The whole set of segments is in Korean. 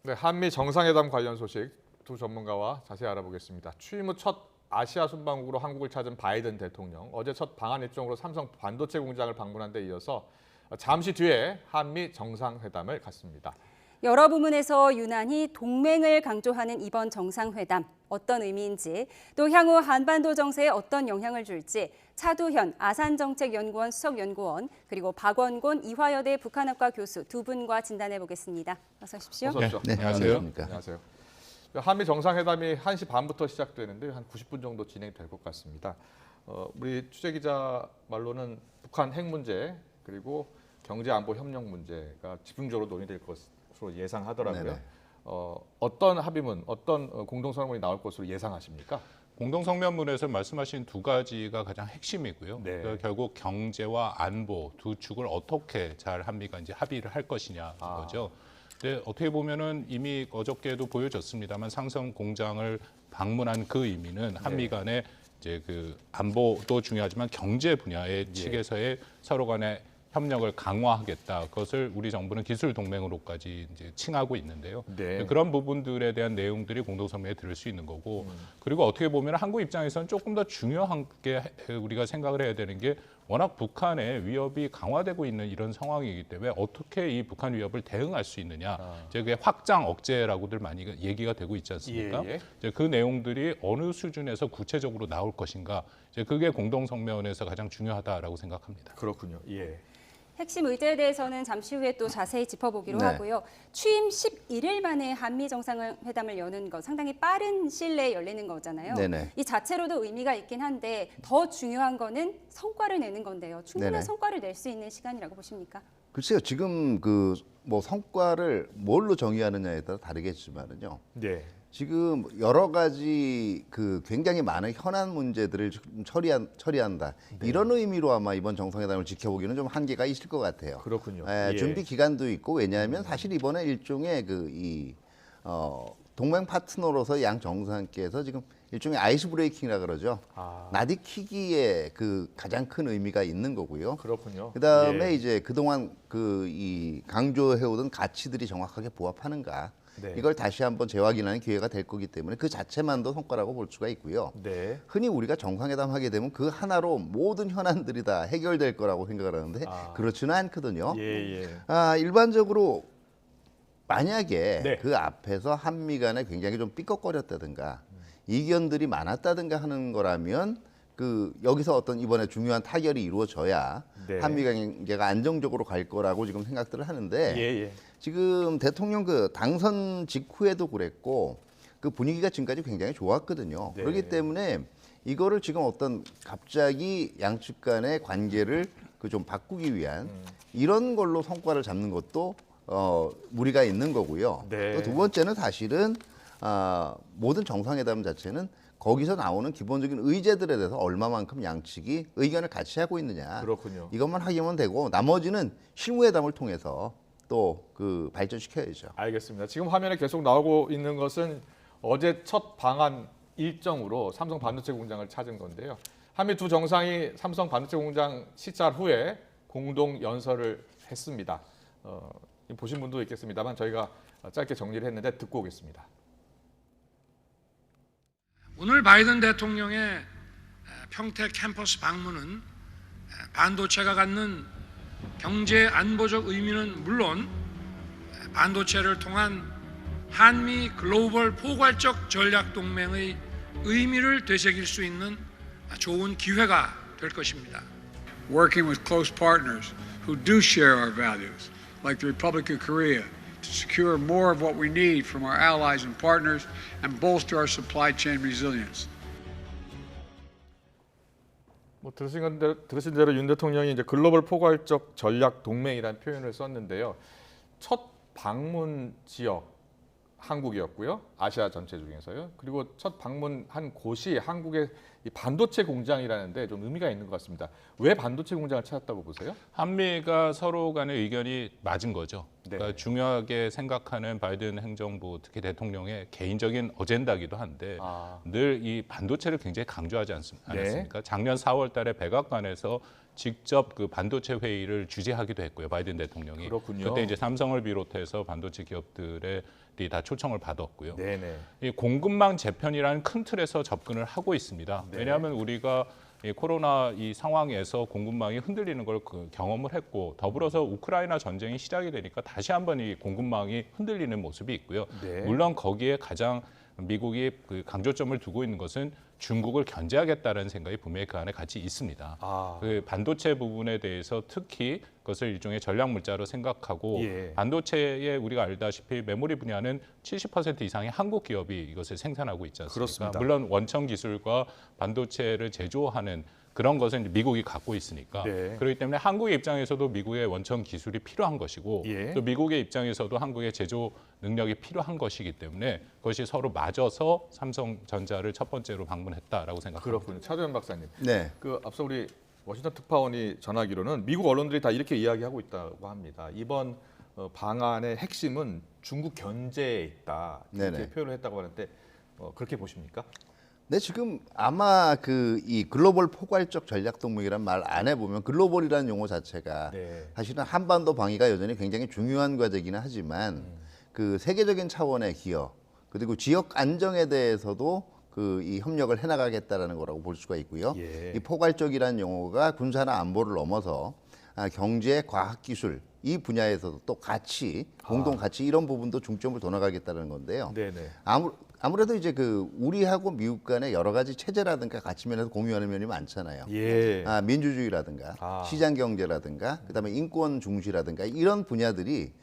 네, 한미 정상회담 관련 소식 두 전문가와 자세히 알아보겠습니다. 취임 후 첫 아시아 순방국으로 한국을 찾은 바이든 대통령, 어제 첫 방한 일정으로 삼성 반도체 공장을 방문한 데 이어서 잠시 뒤에 한미 정상회담을 갖습니다. 여러 부문에서 유난히 동맹을 강조하는 이번 정상회담, 어떤 의미인지, 또 향후 한반도 정세에 어떤 영향을 줄지 차두현 아산정책연구원 수석연구원, 그리고 박원곤 이화여대 북한학과 교수 두 분과 진단해 보겠습니다. 어서 오십시오. 어서 오십시오. 네, 안녕하세요. 안녕하세요. 한미 정상회담이 1시 반부터 시작되는데 한 90분 정도 진행될 것 같습니다. 우리 취재 기자 말로는 북한 핵 문제 그리고 경제 안보 협력 문제가 집중적으로 논의될 것으로 예상하더라고요. 네네. 어떤 합의문, 어떤 공동성명이 나올 것으로 예상하십니까? 공동성명문에서 말씀하신 두 가지가 가장 핵심이고요. 네. 그러니까 결국 경제와 안보 두 축을 어떻게 잘 한미가 이제 합의를 할 것이냐 거죠. 근데 어떻게 보면은 이미 어저께도 보여졌습니다만 삼성 공장을 방문한 그 의미는 한미 간의 이제 그 안보도 중요하지만 경제 분야의 측에서의 서로 간의 협력을 강화하겠다. 그것을 우리 정부는 기술 동맹으로까지 이제 칭하고 있는데요. 네. 그런 부분들에 대한 내용들이 공동성명에 들을 수 있는 거고, 그리고 어떻게 보면 한국 입장에서는 조금 더 중요한 게 우리가 생각을 해야 되는 게 워낙 북한의 위협이 강화되고 있는 이런 상황이기 때문에 어떻게 이 북한 위협을 대응할 수 있느냐, 이제 그게 확장 억제라고들 많이 얘기가 되고 있지 않습니까? 이제 그 내용들이 어느 수준에서 구체적으로 나올 것인가, 이제 그게 공동성명에서 가장 중요하다라고 생각합니다. 그렇군요. 예. 핵심 의제에 대해서는 잠시 후에 또 자세히 짚어보기로 네. 하고요. 취임 11일 만에 한미 정상회담을 여는 거 상당히 빠른 시일 내에 열리는 거잖아요. 네네. 이 자체로도 의미가 있긴 한데 더 중요한 거는 성과를 내는 건데요. 충분한 네네. 성과를 낼 수 있는 시간이라고 보십니까? 글쎄요, 지금 그 뭐 성과를 뭘로 정의하느냐에 따라 다르겠지만은요. 네. 지금 여러 가지 그 굉장히 많은 현안 문제들을 좀 처리한다. 이런 의미로 아마 이번 정상회담을 지켜보기는 좀 한계가 있을 것 같아요. 그렇군요. 예. 준비 기간도 있고 왜냐하면 사실 이번에 일종의 동맹 파트너로서 양 정상께서 지금 일종의 아이스 브레이킹이라 그러죠. 나디키기에 그 가장 큰 의미가 있는 거고요. 그렇군요. 그다음에 예. 이제 그동안 이 강조해오던 가치들이 정확하게 부합하는가. 네. 이걸 다시 한번 재확인하는 기회가 될 거기 때문에 그 자체만도 성과라고 볼 수가 있고요. 네. 흔히 우리가 정상회담 하게 되면 그 하나로 모든 현안들이 다 해결될 거라고 생각을 하는데 그렇지는 않거든요. 예. 일반적으로 만약에 네. 그 앞에서 한미 간에 굉장히 좀 삐걱거렸다든가 이견들이 많았다든가 하는 거라면 여기서 어떤 이번에 중요한 타결이 이루어져야 네. 한미 관계가 안정적으로 갈 거라고 지금 생각들을 하는데 예. 지금 대통령 그 당선 직후에도 그랬고 그 분위기가 지금까지 굉장히 좋았거든요. 네. 그렇기 때문에 이거를 지금 어떤 갑자기 양측 간의 관계를 좀 바꾸기 위한 이런 걸로 성과를 잡는 것도 무리가 있는 거고요. 네. 또 두 번째는 사실은 모든 정상회담 자체는 거기서 나오는 기본적인 의제들에 대해서 얼마만큼 양측이 의견을 같이 하고 있느냐. 그렇군요. 이것만 하기만 되고 나머지는 실무회담을 통해서 또 발전시켜야죠. 알겠습니다. 지금 화면에 계속 나오고 있는 것은 어제 첫 방한 일정으로 삼성 반도체 공장을 찾은 건데요. 한미 두 정상이 삼성 반도체 공장 시찰 후에 공동 연설을 했습니다. 보신 분도 있겠습니다만 저희가 짧게 정리를 했는데 듣고 오겠습니다. 오늘 바이든 대통령의 평택 캠퍼스 방문은 반도체가 갖는 경제 안보적 의미는 물론 반도체를 통한 한미 글로벌 포괄적 전략 동맹의 의미를 되새길 수 있는 좋은 기회가 될 것입니다. Working with close partners who do share our values, like the Republic of Korea, to secure more of what we need from our allies and partners and bolster our supply chain resilience. 들으신 대로 윤 대통령이 이제 글로벌 포괄적 전략 동맹이라는 표현을 썼는데요. 첫 방문 지역 한국이었고요. 아시아 전체 중에서요. 그리고 첫 방문한 곳이 한국의 이 반도체 공장이라는데 좀 의미가 있는 것 같습니다. 왜 반도체 공장을 찾았다고 보세요? 한미가 서로 간의 의견이 맞은 거죠. 네. 그러니까 중요하게 생각하는 바이든 행정부 특히 대통령의 개인적인 어젠다기도 한데 늘 이 반도체를 굉장히 강조하지 않았습니까? 작년 4월 달에 백악관에서 직접 그 반도체 회의를 주재하기도 했고요. 바이든 대통령이. 그렇군요. 그때 이제 삼성을 비롯해서 반도체 기업들의 다 초청을 받았고요. 네네. 이 공급망 재편이라는 큰 틀에서 접근을 하고 있습니다. 네. 왜냐하면 우리가 이 코로나 이 상황에서 공급망이 흔들리는 걸 경험을 했고 더불어서 우크라이나 전쟁이 시작이 되니까 다시 한번 이 공급망이 흔들리는 모습이 있고요. 네. 물론 거기에 가장 미국이 그 강조점을 두고 있는 것은 중국을 견제하겠다는 생각이 분명히 그 안에 같이 있습니다. 아. 그 반도체 부분에 대해서 특히 그것을 일종의 전략 물자로 생각하고 예. 반도체에 우리가 알다시피 메모리 분야는 70% 이상의 한국 기업이 이것을 생산하고 있지 않습니까? 그렇습니다. 물론 원천 기술과 반도체를 제조하는 그런 것은 이제 미국이 갖고 있으니까 네. 그렇기 때문에 한국의 입장에서도 미국의 원천 기술이 필요한 것이고 예. 또 미국의 입장에서도 한국의 제조 능력이 필요한 것이기 때문에 그것이 서로 맞아서 삼성전자를 첫 번째로 방문했다라고 생각합니다. 그렇군요. 차도현 박사님. 네. 그 앞서 우리 워싱턴 특파원이 전하기로는 미국 언론들이 다 이렇게 이야기하고 있다고 합니다. 이번 방안의 핵심은 중국 견제에 있다. 이렇게 네네. 표현을 했다고 하는데 그렇게 보십니까? 네, 지금 아마 그 이 글로벌 포괄적 전략 동맹이란 말 안에 보면 글로벌이라는 용어 자체가 네. 사실은 한반도 방위가 여전히 굉장히 중요한 과제이기는 하지만 그 세계적인 차원의 기여 그리고 지역 안정에 대해서도 그 이 협력을 해나가겠다라는 거라고 볼 수가 있고요. 예. 이 포괄적이라는 용어가 군사나 안보를 넘어서 경제, 과학기술 이 분야에서도 또 같이 공동 가치 이런 부분도 중점을 둬 나가겠다는 건데요. 네네. 아무래도 이제 그 우리하고 미국 간의 여러 가지 체제라든가 가치 면에서 공유하는 면이 많잖아요. 예. 민주주의라든가 시장 경제라든가 그다음에 인권 중시라든가 이런 분야들이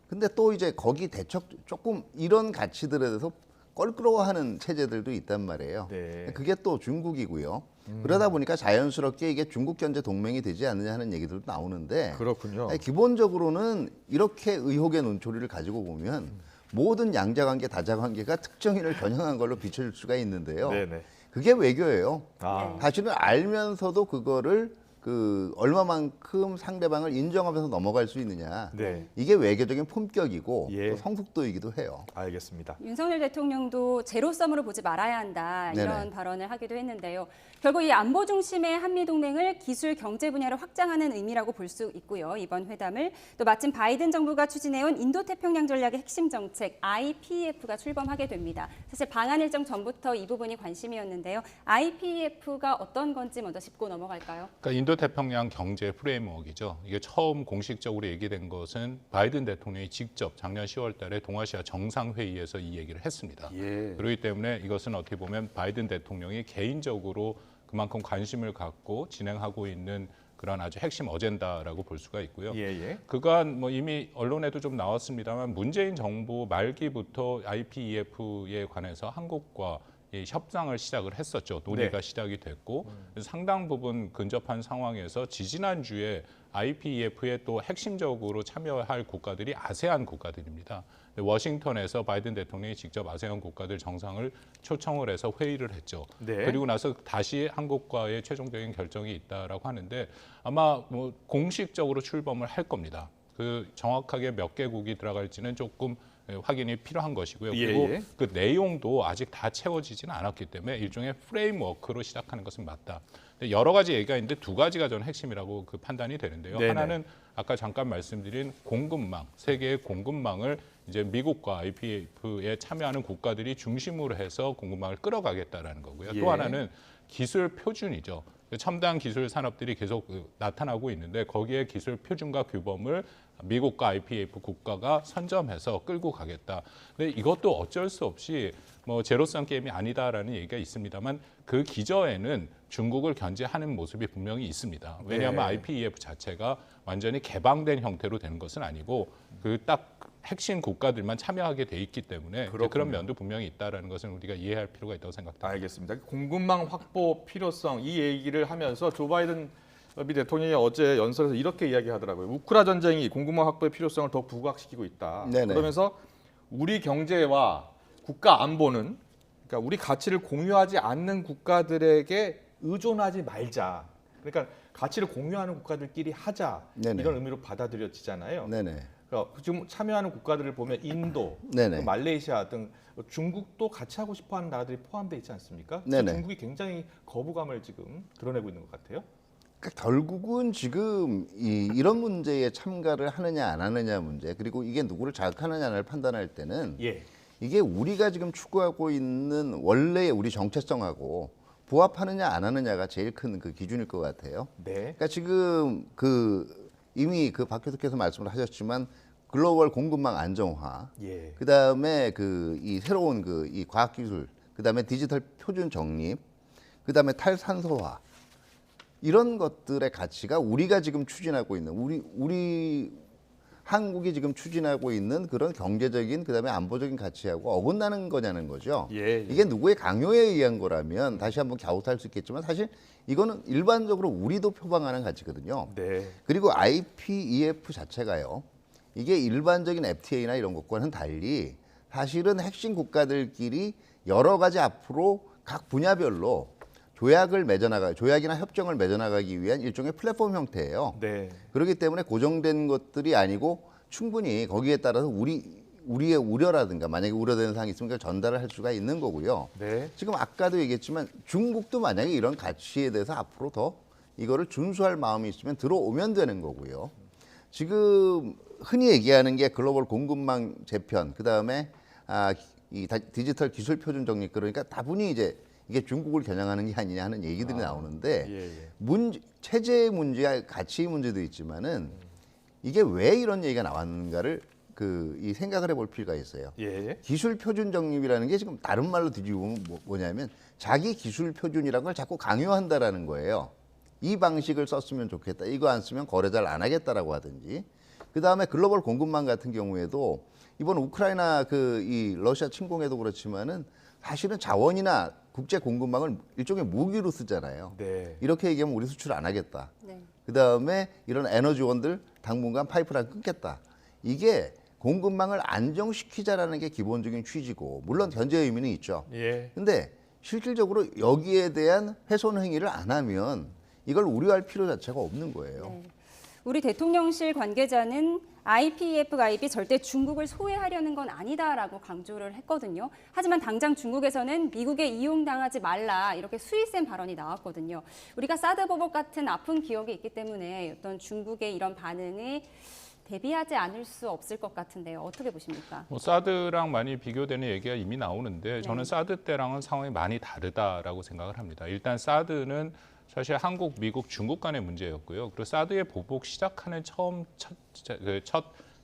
근데 또 이제 거기 대척 조금 이런 가치들에 대해서 껄끄러워하는 체제들도 있단 말이에요. 네. 그게 또 중국이고요. 그러다 보니까 자연스럽게 이게 중국 견제 동맹이 되지 않느냐 하는 얘기들도 나오는데 그렇군요. 기본적으로는 이렇게 의혹의 논조리를 가지고 보면 모든 양자관계, 다자관계가 특정인을 겨냥한 걸로 비춰질 수가 있는데요. 네네. 그게 외교예요. 아. 사실은 알면서도 그거를 그 얼마만큼 상대방을 인정하면서 넘어갈 수 있느냐. 네. 이게 외교적인 품격이고 예. 또 성숙도이기도 해요. 알겠습니다. 윤석열 대통령도 제로섬으로 보지 말아야 한다 이런 네네. 발언을 하기도 했는데요. 결국 이 안보 중심의 한미 동맹을 기술 경제 분야로 확장하는 의미라고 볼 수 있고요. 이번 회담을 또 마침 바이든 정부가 추진해온 인도태평양 전략의 핵심 정책 IPEF가 출범하게 됩니다. 사실 방한 일정 전부터 이 부분이 관심이었는데요. IPEF가 어떤 건지 먼저 짚고 넘어갈까요? 그러니까 인도태평양 경제 프레임워크이죠. 이게 처음 공식적으로 얘기된 것은 바이든 대통령이 직접 작년 10월 달에 동아시아 정상회의에서 이 얘기를 했습니다. 예. 그렇기 때문에 이것은 어떻게 보면 바이든 대통령이 개인적으로 그만큼 관심을 갖고 진행하고 있는 그런 아주 핵심 어젠다라고 볼 수가 있고요. 예. 그간 뭐 이미 언론에도 좀 나왔습니다만 문재인 정부 말기부터 IPEF에 관해서 한국과 이 협상을 시작을 했었죠. 논의가 네. 시작이 됐고 그래서 상당 부분 근접한 상황에서 지지난주에 IPEF에 또 핵심적으로 참여할 국가들이 아세안 국가들입니다. 워싱턴에서 바이든 대통령이 직접 아세안 국가들 정상을 초청을 해서 회의를 했죠. 네. 그리고 나서 다시 한국과의 최종적인 결정이 있다라고 하는데 아마 뭐 공식적으로 출범을 할 겁니다. 그 정확하게 몇 개국이 들어갈지는 조금 확인이 필요한 것이고요. 그리고 예. 그 내용도 아직 다 채워지지는 않았기 때문에 일종의 프레임워크로 시작하는 것은 맞다. 근데 여러 가지 얘기가 있는데 두 가지가 저는 핵심이라고 그 판단이 되는데요. 네네. 하나는 아까 잠깐 말씀드린 공급망, 세계의 공급망을 이제 미국과 IPEF에 참여하는 국가들이 중심으로 해서 공급망을 끌어가겠다라는 거고요. 예. 또 하나는 기술 표준이죠. 첨단 기술 산업들이 계속 나타나고 있는데 거기에 기술 표준과 규범을 미국과 IPEF 국가가 선점해서 끌고 가겠다. 근데 이것도 어쩔 수 없이 뭐 제로섬 게임이 아니다라는 얘기가 있습니다만 그 기저에는 중국을 견제하는 모습이 분명히 있습니다. 왜냐하면 네. IPEF 자체가 완전히 개방된 형태로 되는 것은 아니고 그 딱 핵심 국가들만 참여하게 돼 있기 때문에 그렇군요. 그런 면도 분명히 있다라는 것은 우리가 이해할 필요가 있다고 생각합니다. 알겠습니다. 공급망 확보 필요성 이 얘기를 하면서 조 바이든 미 대통령이 어제 연설에서 이렇게 이야기하더라고요. 우크라 전쟁이 공급망 확보의 필요성을 더 부각시키고 있다. 네네. 그러면서 우리 경제와 국가 안보는 그러니까 우리 가치를 공유하지 않는 국가들에게 의존하지 말자. 그러니까 가치를 공유하는 국가들끼리 하자. 네네. 이런 의미로 받아들여지잖아요. 네네. 그러니까 지금 참여하는 국가들을 보면 인도, 네네. 또 말레이시아 등 중국도 같이 하고 싶어하는 나라들이 포함되어 있지 않습니까? 네네. 중국이 굉장히 거부감을 지금 드러내고 있는 것 같아요. 그러니까 결국은 지금 이런 문제에 참가를 하느냐 안 하느냐 문제, 그리고 이게 누구를 자극하느냐를 판단할 때는 예. 이게 우리가 지금 추구하고 있는 원래의 우리 정체성하고 부합하느냐 안 하느냐가 제일 큰 그 기준일 것 같아요. 네. 그러니까 지금 이미 박 교수께서 말씀을 하셨지만 글로벌 공급망 안정화, 예. 그다음에 이 새로운 이 과학기술, 그다음에 디지털 표준 정립, 그다음에 탈산소화, 이런 것들의 가치가 우리가 지금 추진하고 있는 우리 한국이 지금 추진하고 있는 그런 경제적인 그다음에 안보적인 가치하고 어긋나는 거냐는 거죠. 예. 이게 누구의 강요에 의한 거라면 다시 한번 갸웃할 수 있겠지만 사실 이거는 일반적으로 우리도 표방하는 가치거든요. 네. 그리고 IPEF 자체가요, 이게 일반적인 FTA나 이런 것과는 달리 사실은 핵심 국가들끼리 여러 가지 앞으로 각 분야별로 조약이나 협정을 맺어나가기 위한 일종의 플랫폼 형태예요. 네. 그렇기 때문에 고정된 것들이 아니고 충분히 거기에 따라서 우리의 우려라든가 만약에 우려되는 사항이 있으면 그걸 전달을 할 수가 있는 거고요. 네. 지금 아까도 얘기했지만 중국도 만약에 이런 가치에 대해서 앞으로 더 이거를 준수할 마음이 있으면 들어오면 되는 거고요. 지금 흔히 얘기하는 게 글로벌 공급망 재편, 그다음에 이 디지털 기술 표준 정립, 그러니까 다분히 이제 이게 중국을 겨냥하는 게 아니냐 하는 얘기들이 나오는데 예. 체제의 문제와 가치 문제도 있지만은 이게 왜 이런 얘기가 나왔는가를 이 생각을 해볼 필요가 있어요. 예. 기술 표준 정립이라는 게 지금 다른 말로 뒤집어 보면 뭐냐면 자기 기술 표준이라는 걸 자꾸 강요한다라는 거예요. 이 방식을 썼으면 좋겠다, 이거 안 쓰면 거래 잘 안 하겠다라고 하든지, 그 다음에 글로벌 공급망 같은 경우에도 이번 우크라이나 이 러시아 침공에도 그렇지만은 사실은 자원이나 국제 공급망을 일종의 무기로 쓰잖아요. 네. 이렇게 얘기하면 우리 수출 안 하겠다. 네. 그 다음에 이런 에너지원들 당분간 파이프라인 끊겠다. 이게 공급망을 안정시키자라는 게 기본적인 취지고, 물론 견제 의미는 있죠. 예. 근데 실질적으로 여기에 대한 훼손 행위를 안 하면 이걸 우려할 필요 자체가 없는 거예요. 네. 우리 대통령실 관계자는 IPEF 가입이 절대 중국을 소외하려는 건 아니다라고 강조를 했거든요. 하지만 당장 중국에서는 미국에 이용당하지 말라, 이렇게 수위센 발언이 나왔거든요. 우리가 사드 보복 같은 아픈 기억이 있기 때문에 어떤 중국의 이런 반응이 대비하지 않을 수 없을 것 같은데요. 어떻게 보십니까? 사드랑 많이 비교되는 얘기가 이미 나오는데 저는 사드 때랑은 상황이 많이 다르다라고 생각을 합니다. 일단 사드는 사실 한국, 미국, 중국 간의 문제였고요. 그리고 사드의 보복 시작하는 첫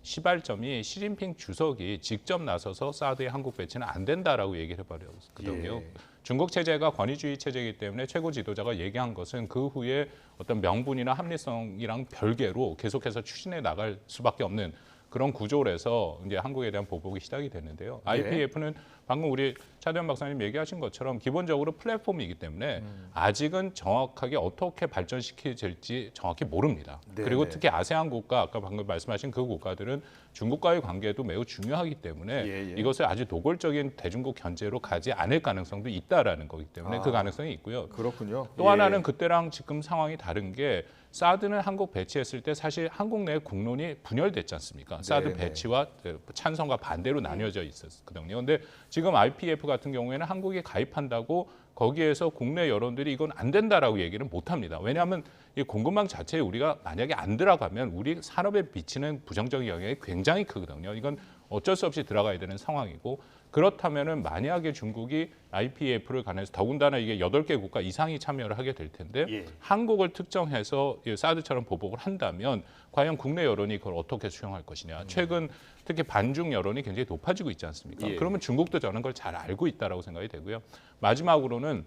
시발점이 시진핑 주석이 직접 나서서 사드의 한국 배치는 안 된다라고 얘기를 해버렸거든요. 예. 중국 체제가 권위주의 체제이기 때문에 최고 지도자가 얘기한 것은 그 후에 어떤 명분이나 합리성이랑 별개로 계속해서 추진해 나갈 수밖에 없는 그런 구조라서 이제 한국에 대한 보복이 시작이 됐는데요. IPEF는 방금 우리 차대현 박사님 얘기하신 것처럼 기본적으로 플랫폼이기 때문에 아직은 정확하게 어떻게 발전시킬지 정확히 모릅니다. 네, 그리고 네. 특히 아세안 국가, 아까 방금 말씀하신 그 국가들은 중국과의 관계도 매우 중요하기 때문에 예. 이것을 아주 노골적인 대중국 견제로 가지 않을 가능성도 있다라는 거기 때문에 그 가능성이 있고요. 그렇군요. 또 하나는 그때랑 지금 상황이 다른 게 사드는 한국 배치했을 때 사실 한국 내 국론이 분열됐지 않습니까? 사드 네. 배치와 찬성과 반대로 나뉘어져 있었거든요. 근데 지금 IPEF 같은 경우에는 한국이 가입한다고 거기에서 국내 여론들이 이건 안 된다라고 얘기는 못 합니다. 왜냐하면 이 공급망 자체에 우리가 만약에 안 들어가면 우리 산업에 미치는 부정적인 영향이 굉장히 크거든요. 이건 어쩔 수 없이 들어가야 되는 상황이고, 그렇다면은 만약에 중국이 IPEF를 관해서 더군다나 이게 8개 국가 이상이 참여를 하게 될 텐데 예. 한국을 특정해서 사드처럼 보복을 한다면 과연 국내 여론이 그걸 어떻게 수용할 것이냐. 최근 특히 반중 여론이 굉장히 높아지고 있지 않습니까? 예. 그러면 중국도 저는 걸 잘 알고 있다라고 생각이 되고요. 마지막으로는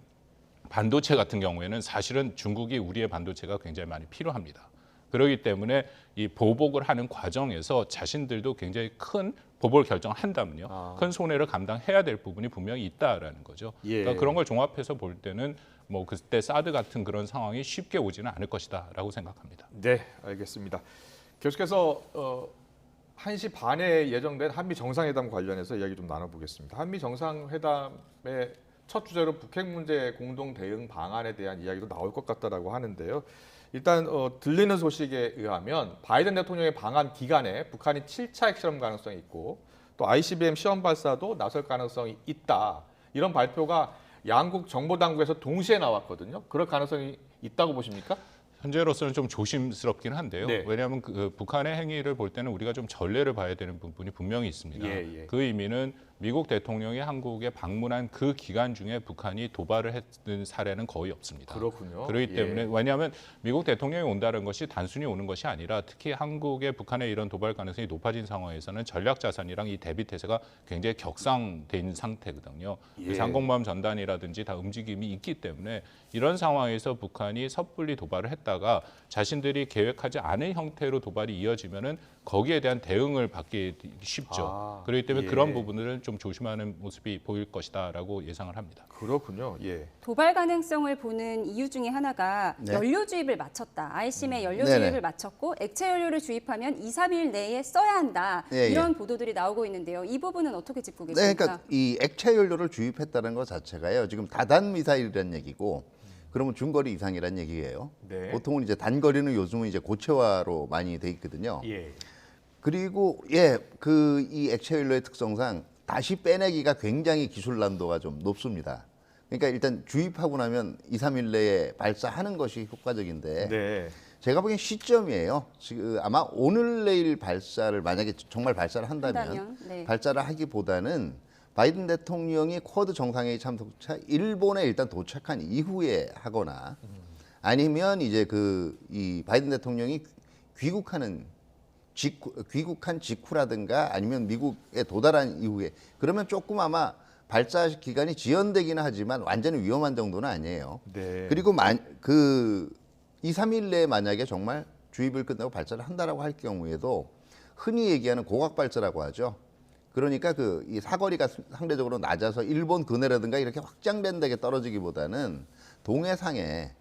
반도체 같은 경우에는 사실은 중국이 우리의 반도체가 굉장히 많이 필요합니다. 그렇기 때문에 이 보복을 하는 과정에서 자신들도 굉장히 큰 보복을 결정을 한다면요, 큰 손해를 감당해야 될 부분이 분명히 있다라는 거죠. 예. 그러니까 그런 걸 종합해서 볼 때는 뭐 그때 사드 같은 그런 상황이 쉽게 오지는 않을 것이다라고 생각합니다. 네, 알겠습니다. 계속해서 1시 반에 예정된 한미 정상회담 관련해서 이야기 좀 나눠보겠습니다. 한미 정상회담의 첫 주제로 북핵 문제 공동 대응 방안에 대한 이야기도 나올 것 같다라고 하는데요. 일단 들리는 소식에 의하면 바이든 대통령의 방한 기간에 북한이 7차 핵실험 가능성이 있고 또 ICBM 시험 발사도 나설 가능성이 있다. 이런 발표가 양국 정보 당국에서 동시에 나왔거든요. 그럴 가능성이 있다고 보십니까? 현재로서는 좀 조심스럽긴 한데요. 네. 왜냐하면 그 북한의 행위를 볼 때는 우리가 좀 전례를 봐야 되는 부분이 분명히 있습니다. 예. 그 의미는 미국 대통령이 한국에 방문한 그 기간 중에 북한이 도발을 했던 사례는 거의 없습니다. 그렇군요. 그렇기 때문에 왜냐하면 미국 대통령이 온다는 것이 단순히 오는 것이 아니라 특히 한국의 북한의 이런 도발 가능성이 높아진 상황에서는 전략 자산이랑 이 대비 태세가 굉장히 격상돼 있는 상태거든요. 그래서 항공모함 전단이라든지 다 움직임이 있기 때문에 이런 상황에서 북한이 섣불리 도발을 했다가 자신들이 계획하지 않은 형태로 도발이 이어지면은 거기에 대한 대응을 받기 쉽죠. 그렇기 때문에 그런 부분들은 좀 조심하는 모습이 보일 것이다라고 예상을 합니다. 그렇군요. 예. 도발 가능성을 보는 이유 중에 하나가 네. 연료 주입을 마쳤다. ICM에 연료 네네. 주입을 마쳤고 액체 연료를 주입하면 2, 3일 내에 써야 한다. 예, 이런 보도들이 나오고 있는데요. 이 부분은 어떻게 짚고 네, 계십니까? 그러니까 이 액체 연료를 주입했다는 것 자체가요. 지금 다단 미사일이라는 얘기고, 그러면 중거리 이상이란 얘기예요. 네. 보통은 이제 단거리는 요즘은 이제 고체화로 많이 돼 있거든요. 예. 그리고 그 이 액체 연료의 특성상 다시 빼내기가 굉장히 기술 난도가 좀 높습니다. 그러니까 일단 주입하고 나면 2, 3일 내에 발사하는 것이 효과적인데 네. 제가 보기엔 시점이에요. 지금 아마 오늘 내일 발사를 만약에 정말 발사를 한다면 네. 발사를 하기보다는 바이든 대통령이 쿼드 정상회의 참석차 일본에 일단 도착한 이후에 하거나 아니면 이제 이 바이든 대통령이 귀국한 직후라든가 아니면 미국에 도달한 이후에 그러면 조금 아마 발사 기간이 지연되기는 하지만 완전히 위험한 정도는 아니에요. 네. 그리고 2, 3일 내에 만약에 정말 주입을 끝내고 발사를 한다라고 할 경우에도 흔히 얘기하는 고각 발사라고 하죠. 그러니까 이 사거리가 상대적으로 낮아서 일본 근해라든가 이렇게 확장된 데게 떨어지기보다는 동해상에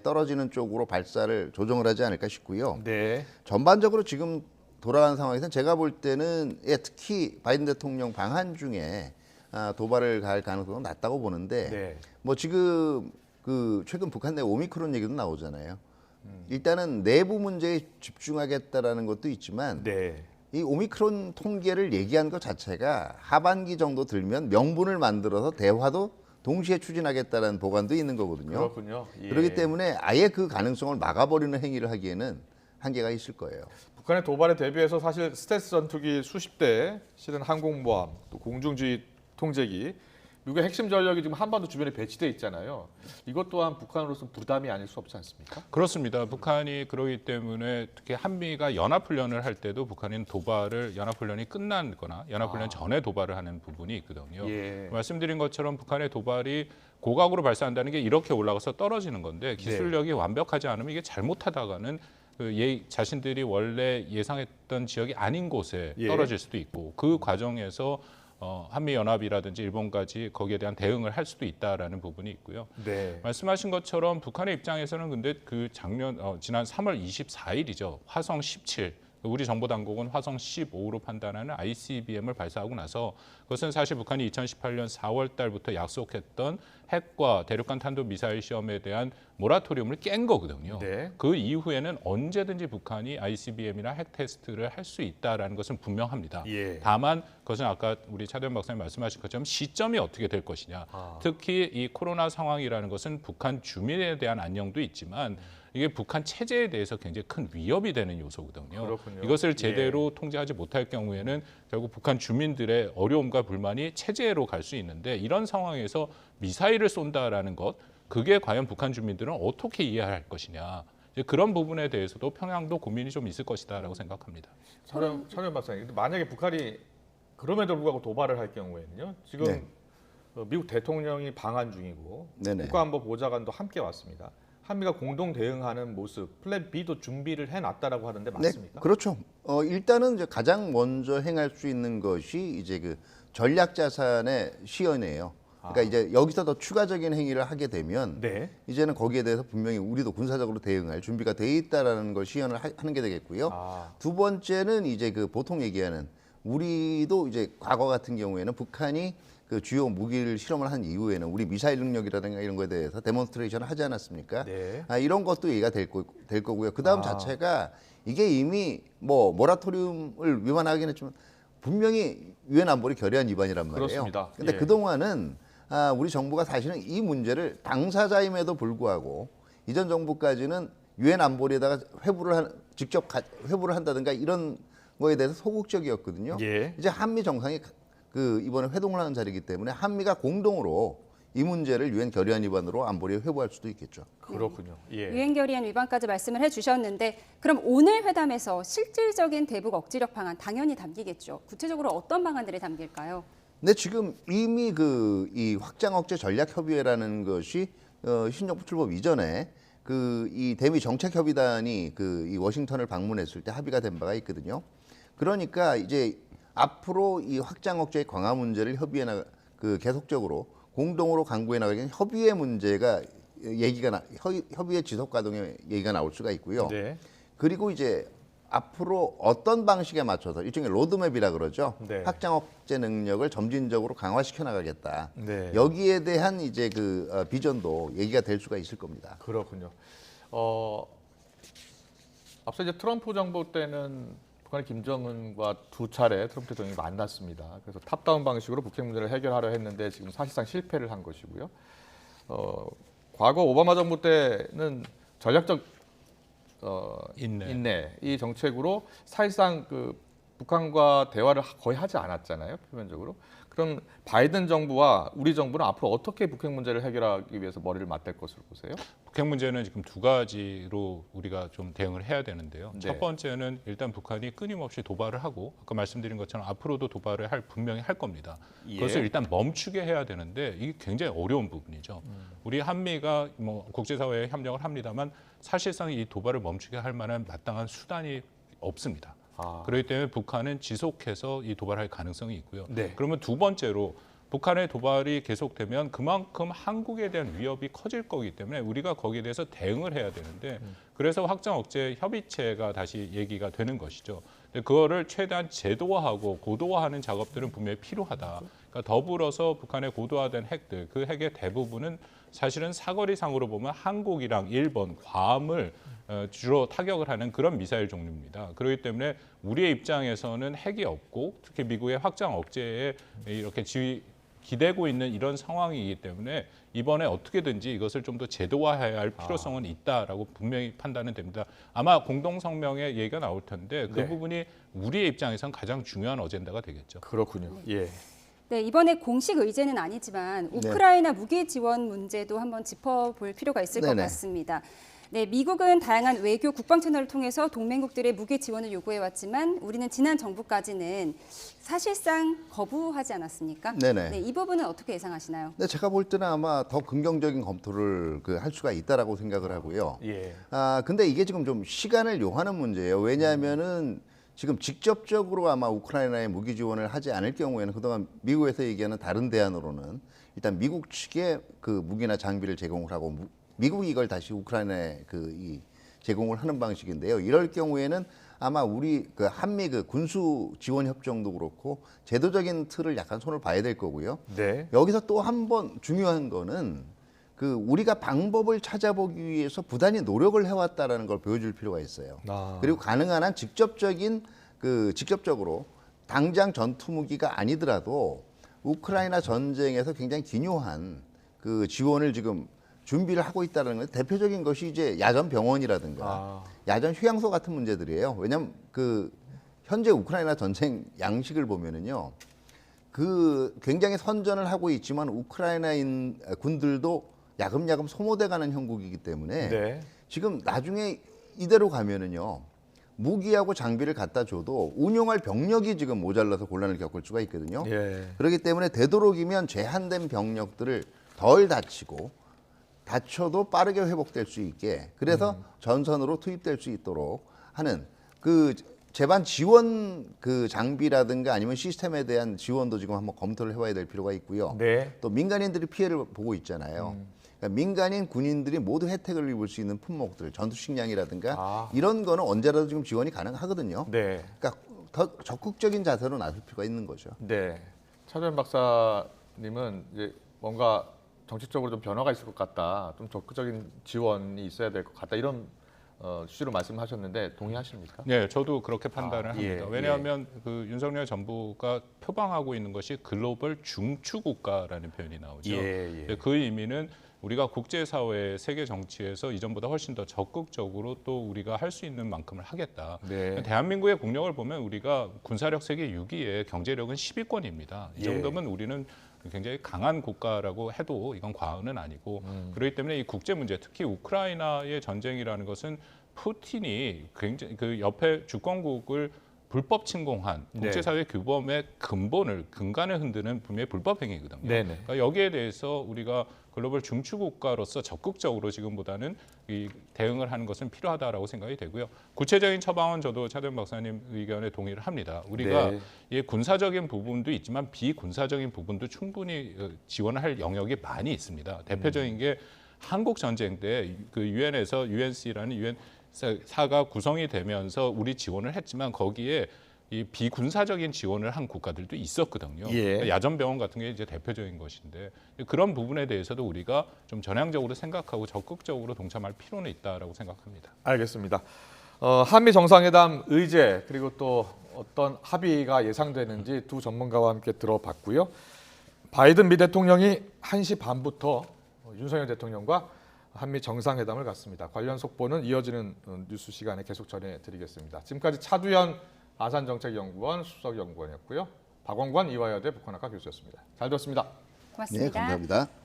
떨어지는 쪽으로 발사를 조정을 하지 않을까 싶고요. 네. 전반적으로 지금 돌아가는 상황에서는 제가 볼 때는 특히 바이든 대통령 방한 중에 도발을 갈 가능성은 낮다고 보는데 네. 뭐 지금 최근 북한 내 오미크론 얘기도 나오잖아요. 일단은 내부 문제에 집중하겠다라는 것도 있지만 네. 이 오미크론 통계를 얘기한 것 자체가 하반기 정도 들면 명분을 만들어서 대화도 동시에 추진하겠다는 보관도 있는 거거든요. 그렇군요. 예. 그렇기 때문에 아예 그 가능성을 막아버리는 행위를 하기에는 한계가 있을 거예요. 북한의 도발에 대비해서 사실 스텔스 전투기 수십 대, 실은 항공모함, 또 공중주의 통제기, 미국의 핵심 전력이 지금 한반도 주변에 배치돼 있잖아요. 이것 또한 북한으로서는 부담이 아닐 수 없지 않습니까? 그렇습니다. 북한이 그러기 때문에 특히 한미가 연합훈련을 할 때도 북한은 도발을 연합훈련이 끝나거나 연합훈련 전에 도발을 하는 부분이 있거든요. 예. 말씀드린 것처럼 북한의 도발이 고각으로 발사한다는 게 이렇게 올라가서 떨어지는 건데 기술력이 완벽하지 않으면 이게 잘못하다가는 자신들이 원래 예상했던 지역이 아닌 곳에 떨어질 수도 있고 그 과정에서 한미연합이라든지 일본까지 거기에 대한 대응을 할 수도 있다라는 부분이 있고요. 네. 말씀하신 것처럼 북한의 입장에서는 근데 지난 3월 24일이죠. 화성 17. 우리 정보당국은 화성 15로 판단하는 ICBM을 발사하고 나서 그것은 사실 북한이 2018년 4월 달부터 약속했던 핵과 대륙간 탄도 미사일 시험에 대한 모라토리움을 깬 거거든요. 네. 그 이후에는 언제든지 북한이 ICBM이나 핵 테스트를 할 수 있다라는 것은 분명합니다. 예. 다만 그것은 아까 우리 차대현 박사님 말씀하신 것처럼 시점이 어떻게 될 것이냐. 특히 이 코로나 상황이라는 것은 북한 주민에 대한 안녕도 있지만 이게 북한 체제에 대해서 굉장히 큰 위협이 되는 요소거든요. 그렇군요. 이것을 제대로 통제하지 못할 경우에는 결국 북한 주민들의 어려움과 불만이 체제로 갈 수 있는데 이런 상황에서 미사일을 쏜다라는 것, 그게 과연 북한 주민들은 어떻게 이해할 것이냐. 이제 그런 부분에 대해서도 평양도 고민이 좀 있을 것이다라고 생각합니다. 차량 박사님, 만약에 북한이 그럼에도 불구하고 도발을 할 경우에는요. 지금 네. 미국 대통령이 방한 중이고 네네. 국가안보보좌관도 함께 왔습니다. 한미가 공동 대응하는 모습, 플랜 B도 준비를 해놨다라고 하는데 맞습니까? 네, 그렇죠. 일단은 이제 가장 먼저 행할 수 있는 것이 이제 전략 자산의 시연이에요. 그러니까 이제 여기서 더 추가적인 행위를 하게 되면 네. 이제는 거기에 대해서 분명히 우리도 군사적으로 대응할 준비가 돼 있다라는 걸 시연을 하는 게 되겠고요. 두 번째는 이제 보통 얘기하는 우리도 이제 과거 같은 경우에는 북한이 주요 무기를 실험을 한 이후에는 우리 미사일 능력이라든가 이런 거에 대해서 데몬스트레이션을 하지 않았습니까? 네. 이런 것도 얘기가 될 거고요. 그 다음 자체가 이게 이미 모라토리움을 위반하긴 했지만 분명히 유엔 안보리 결의안 위반이란 말이에요. 그렇습니다. 근데 예. 그동안은 우리 정부가 사실은 이 문제를 당사자임에도 불구하고 이전 정부까지는 유엔 안보리에다가 직접 회부를 한다든가 이런 거에 대해서 소극적이었거든요. 예. 이제 한미 정상이 이번에 회동을 하는 자리이기 때문에 한미가 공동으로 이 문제를 유엔 결의안 위반으로 안보리에 회부할 수도 있겠죠. 그렇군요. 예. 유엔 결의안 위반까지 말씀을 해주셨는데 그럼 오늘 회담에서 실질적인 대북 억지력 방안 당연히 담기겠죠. 구체적으로 어떤 방안들이 담길까요? 근데 지금 이미 이 확장 억제 전략 협의회라는 것이 신정부 출범 이전에 이 대미 정책 협의단이 이 워싱턴을 방문했을 때 합의가 된 바가 있거든요. 그러니까 이제 앞으로 이 확장 억제의 강화 문제를 계속적으로 공동으로 강구해 나가기 위한 협의회 문제가 협의회 지속 가동의 얘기가 나올 수가 있고요. 네. 그리고 이제 앞으로 어떤 방식에 맞춰서 일종의 로드맵이라 그러죠. 네. 확장 억제 능력을 점진적으로 강화시켜 나가겠다. 네. 여기에 대한 이제 비전도 얘기가 될 수가 있을 겁니다. 그렇군요. 앞서 이제 트럼프 정부 때는 북한의 김정은과 두 차례 트럼프 대통령이 만났습니다. 그래서 탑다운 방식으로 북핵 문제를 해결하려 했는데 지금 사실상 실패를 한 것이고요. 과거 오바마 정부 때는 전략적 인내 이 정책으로 사실상 북한과 대화를 거의 하지 않았잖아요, 표면적으로. 그럼 바이든 정부와 우리 정부는 앞으로 어떻게 북핵 문제를 해결하기 위해서 머리를 맞댈 것으로 보세요? 북핵 문제는 지금 두 가지로 우리가 좀 대응을 해야 되는데요. 네. 첫 번째는 일단 북한이 끊임없이 도발을 하고 아까 말씀드린 것처럼 앞으로도 도발을 분명히 할 겁니다. 예. 그것을 일단 멈추게 해야 되는데 이게 굉장히 어려운 부분이죠. 우리 한미가 국제사회에 협력을 합니다만 사실상 이 도발을 멈추게 할 만한 마땅한 수단이 없습니다. 그렇기 때문에 북한은 지속해서 이 도발할 가능성이 있고요. 네. 그러면 두 번째로 북한의 도발이 계속되면 그만큼 한국에 대한 위협이 커질 거기 때문에 우리가 거기에 대해서 대응을 해야 되는데 그래서 확장 억제 협의체가 다시 얘기가 되는 것이죠. 근데 그거를 최대한 제도화하고 고도화하는 작업들은 분명히 필요하다. 그러니까 더불어서 북한의 고도화된 핵들, 그 핵의 대부분은 사실은 사거리상으로 보면 한국이랑 일본, 괌을 주로 타격을 하는 그런 미사일 종류입니다. 그렇기 때문에 우리의 입장에서는 핵이 없고 특히 미국의 확장 억제에 이렇게 기대고 있는 이런 상황이기 때문에 이번에 어떻게든지 이것을 좀 더 제도화해야 할 필요성은 있다라고 분명히 판단은 됩니다. 아마 공동성명에 얘기가 나올 텐데 그 네. 부분이 우리의 입장에선 가장 중요한 어젠다가 되겠죠. 그렇군요. 예. 네, 이번에 공식 의제는 아니지만 우크라이나 무기 지원 문제도 한번 짚어볼 필요가 있을 것 네네. 같습니다. 네, 미국은 다양한 외교 국방 채널을 통해서 동맹국들의 무기 지원을 요구해왔지만 우리는 지난 정부까지는 사실상 거부하지 않았습니까? 네네. 네, 이 부분은 어떻게 예상하시나요? 근데 제가 볼 때는 아마 더 긍정적인 검토를 할 수가 있다라고 생각을 하고요. 예. 근데 이게 지금 좀 시간을 요하는 문제예요. 왜냐하면은 지금 직접적으로 아마 우크라이나에 무기 지원을 하지 않을 경우에는 그동안 미국에서 얘기하는 다른 대안으로는 일단 미국 측에 무기나 장비를 제공을 하고 미국이 이걸 다시 우크라이나에 제공을 하는 방식인데요. 이럴 경우에는 아마 우리 한미 군수 지원 협정도 그렇고 제도적인 틀을 약간 손을 봐야 될 거고요. 네. 여기서 또 한 번 중요한 거는 우리가 방법을 찾아보기 위해서 부단히 노력을 해왔다라는 걸 보여줄 필요가 있어요. 그리고 가능한 한 직접적으로 당장 전투 무기가 아니더라도 우크라이나 전쟁에서 굉장히 기묘한 지원을 지금 준비를 하고 있다는 건 대표적인 것이 이제 야전 병원이라든가 야전 휴양소 같은 문제들이에요. 왜냐하면 현재 우크라이나 전쟁 양식을 보면은요, 굉장히 선전을 하고 있지만 우크라이나인 군들도 야금야금 소모돼가는 형국이기 때문에 네. 지금 나중에 이대로 가면은요, 무기하고 장비를 갖다 줘도 운용할 병력이 지금 모자라서 곤란을 겪을 수가 있거든요. 예. 그렇기 때문에 되도록이면 제한된 병력들을 덜 다쳐도 빠르게 회복될 수 있게, 그래서 전선으로 투입될 수 있도록 하는 제반 지원 장비라든가 아니면 시스템에 대한 지원도 지금 한번 검토를 해봐야 될 필요가 있고요. 네. 또 민간인들이 피해를 보고 있잖아요. 그러니까 민간인 군인들이 모두 혜택을 입을 수 있는 품목들, 전투식량이라든가 이런 거는 언제라도 지금 지원이 가능하거든요. 네. 그러니까 더 적극적인 자세로 나설 필요가 있는 거죠. 네. 차주현 박사님은 이제 뭔가 정책적으로 좀 변화가 있을 것 같다, 좀 적극적인 지원이 있어야 될 것 같다, 이런 취지로 말씀하셨는데 동의하십니까? 네, 저도 그렇게 판단을 합니다. 예, 왜냐하면 윤석열 정부가 표방하고 있는 것이 글로벌 중추국가라는 표현이 나오죠. 예. 그 의미는 우리가 국제사회, 세계 정치에서 이전보다 훨씬 더 적극적으로 또 우리가 할 수 있는 만큼을 하겠다. 네. 대한민국의 국력을 보면 우리가 군사력 세계 6위에 경제력은 10위권입니다. 이 예. 정도면 우리는 굉장히 강한 국가라고 해도 이건 과언은 아니고 그렇기 때문에 이 국제 문제, 특히 우크라이나의 전쟁이라는 것은 푸틴이 굉장히 그 옆에 주권국을 불법 침공한 국제사회 규범의 근간을 흔드는 분명히 불법 행위거든요. 네네. 그러니까 여기에 대해서 우리가 글로벌 중추 국가로서 적극적으로 지금보다는 이 대응을 하는 것은 필요하다라고 생각이 되고요. 구체적인 처방은 저도 차대현 박사님 의견에 동의를 합니다. 우리가 이 군사적인 부분도 있지만 비군사적인 부분도 충분히 지원을 할 영역이 많이 있습니다. 대표적인 게 한국 전쟁 때 그 유엔에서 UNC라는 유엔 사가 구성이 되면서 우리 지원을 했지만 거기에 이 비군사적인 지원을 한 국가들도 있었거든요. 예. 그러니까 야전병원 같은 게 이제 대표적인 것인데 그런 부분에 대해서도 우리가 좀 전향적으로 생각하고 적극적으로 동참할 필요는 있다라고 생각합니다. 알겠습니다. 한미 정상회담 의제 그리고 또 어떤 합의가 예상되는지 두 전문가와 함께 들어봤고요. 바이든 미 대통령이 1시 반부터 윤석열 대통령과 한미 정상회담을 갖습니다. 관련 속보는 이어지는 뉴스 시간에 계속 전해드리겠습니다. 지금까지 차두현 아산정책연구원 수석연구원이었고요. 박원관 이화여대 북한학과 교수였습니다. 잘 들었습니다. 고맙습니다. 네, 감사합니다.